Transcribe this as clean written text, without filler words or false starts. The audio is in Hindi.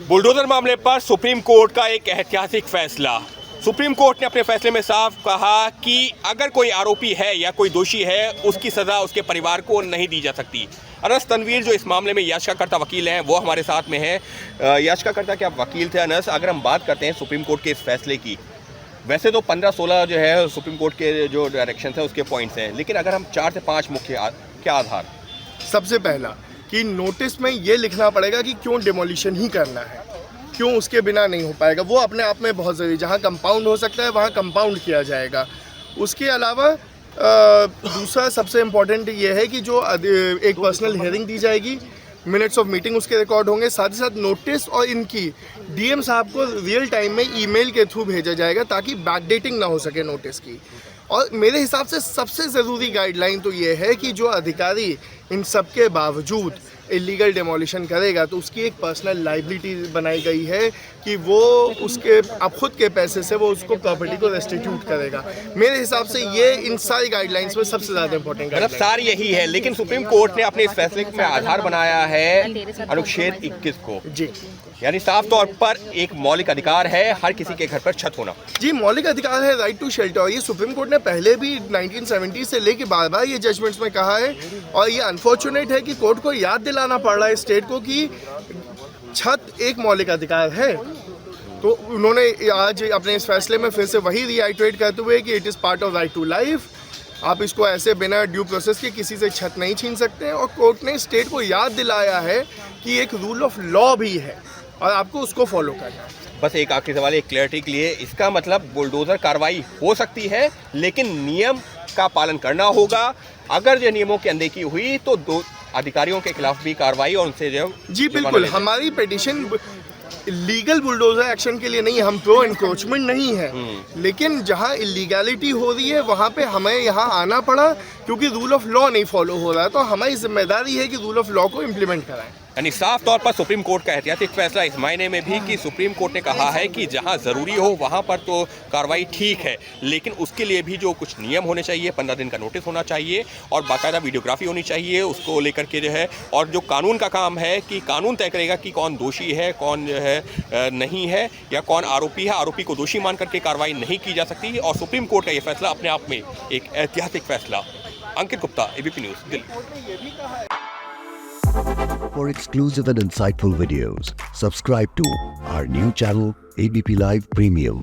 बुलडोजर मामले पर सुप्रीम कोर्ट का एक ऐतिहासिक फैसला। सुप्रीम कोर्ट ने अपने फैसले में साफ कहा कि अगर कोई आरोपी है या कोई दोषी है, उसकी सज़ा उसके परिवार को नहीं दी जा सकती। अनस तनवीर जो इस मामले में याचिकाकर्ता वकील हैं, वो हमारे साथ में हैं। याचिकाकर्ता के आप वकील थे अनस, अगर हम बात करते हैं सुप्रीम कोर्ट के इस फैसले की, वैसे तो 15-16 जो है सुप्रीम कोर्ट के जो डायरेक्शन है उसके पॉइंट्स हैं, लेकिन अगर हम 4 से 5 मुख्य क्या आधार? सबसे पहला कि नोटिस में ये लिखना पड़ेगा कि क्यों डिमोलिशन ही करना है, क्यों उसके बिना नहीं हो पाएगा। वो अपने आप में बहुत ज़रूरी, जहाँ कंपाउंड हो सकता है वहाँ कंपाउंड किया जाएगा। उसके अलावा दूसरा सबसे इम्पॉर्टेंट ये है कि जो एक पर्सनल हियरिंग दी जाएगी, मिनट्स ऑफ मीटिंग उसके रिकॉर्ड होंगे, साथ ही साथ नोटिस और इनकी डीएम साहब को रियल टाइम में ईमेल के थ्रू भेजा जाएगा ताकि बैकडेटिंग ना हो सके नोटिस की। और मेरे हिसाब से सबसे ज़रूरी गाइडलाइन तो ये है कि जो अधिकारी इन सब के बावजूद इलीगल डेमोलिशन करेगा तो उसकी एक पर्सनल लाइबिलिटी बनाई गई है कि वो उसके अब खुद के पैसे से वो उसको प्रॉपर्टी को रेस्टिट्यूट करेगा। मेरे हिसाब से ये इन सारी गाइडलाइंस में सबसे ज़्यादा इंपॉर्टेंट मतलब सारी यही है, लेकिन सुप्रीम कोर्ट ने अपने इस फैसले में आधार बनाया है अनुच्छेद 21 को। जी, यानी साफ तौर पर एक मौलिक अधिकार है हर किसी के घर पर छत होना। जी, मौलिक अधिकार है, राइट टू शेल्टर। और ये सुप्रीम कोर्ट ने पहले भी 1970 से लेके बार बार ये जजमेंट्स में कहा है। और ये अनफॉर्चुनेट है कि कोर्ट को याद दिलाना पड़ रहा है स्टेट को कि छत एक मौलिक अधिकार है। तो उन्होंने आज अपने इस फैसले में फिर से वही रिआइटरेट करते हुए कि it is part of right to life, आप इसको ऐसे बिना ड्यू प्रोसेस के किसी से छत नहीं छीन सकते। और कोर्ट ने स्टेट को याद दिलाया है कि एक रूल ऑफ लॉ भी है और आपको उसको फॉलो करना है। बस एक आखिरी सवाल, एक क्लैरिटी के लिए, इसका मतलब बुलडोजर कार्रवाई हो सकती है लेकिन नियम का पालन करना होगा। अगर जो नियमों की अनदेखी हुई तो दो अधिकारियों के खिलाफ भी कार्रवाई और उनसे जो जी बिल्कुल, हमारी पिटीशन लीगल बुलडोजर एक्शन के लिए नहीं, हम प्रो एनक्रोचमेंट नहीं है, लेकिन जहां इलीगैलिटी हो रही है वहां पे हमें यहां आना पड़ा क्योंकि रूल ऑफ लॉ नहीं फॉलो हो रहा है। तो हमारी जिम्मेदारी है कि रूल ऑफ लॉ को इम्प्लीमेंट कराएं। यानी साफ तौर पर सुप्रीम कोर्ट का ऐतिहासिक फैसला इस मायने में भी कि सुप्रीम कोर्ट ने कहा है कि जहां ज़रूरी हो वहां पर तो कार्रवाई ठीक है, लेकिन उसके लिए भी जो कुछ नियम होने चाहिए, 15 दिन का नोटिस होना चाहिए और बाकायदा वीडियोग्राफी होनी चाहिए उसको लेकर के जो है। और जो कानून का काम है कि कानून तय करेगा कि कौन दोषी है, कौन जो है नहीं है, या कौन आरोपी है। आरोपी को दोषी मान करके कार्रवाई नहीं की जा सकती। और सुप्रीम कोर्ट का ये फैसला अपने आप में एक ऐतिहासिक फैसला। Ankit Gupta, ABP news, Delhi. For exclusive and insightful videos, subscribe to our new channel ABP Live Premium.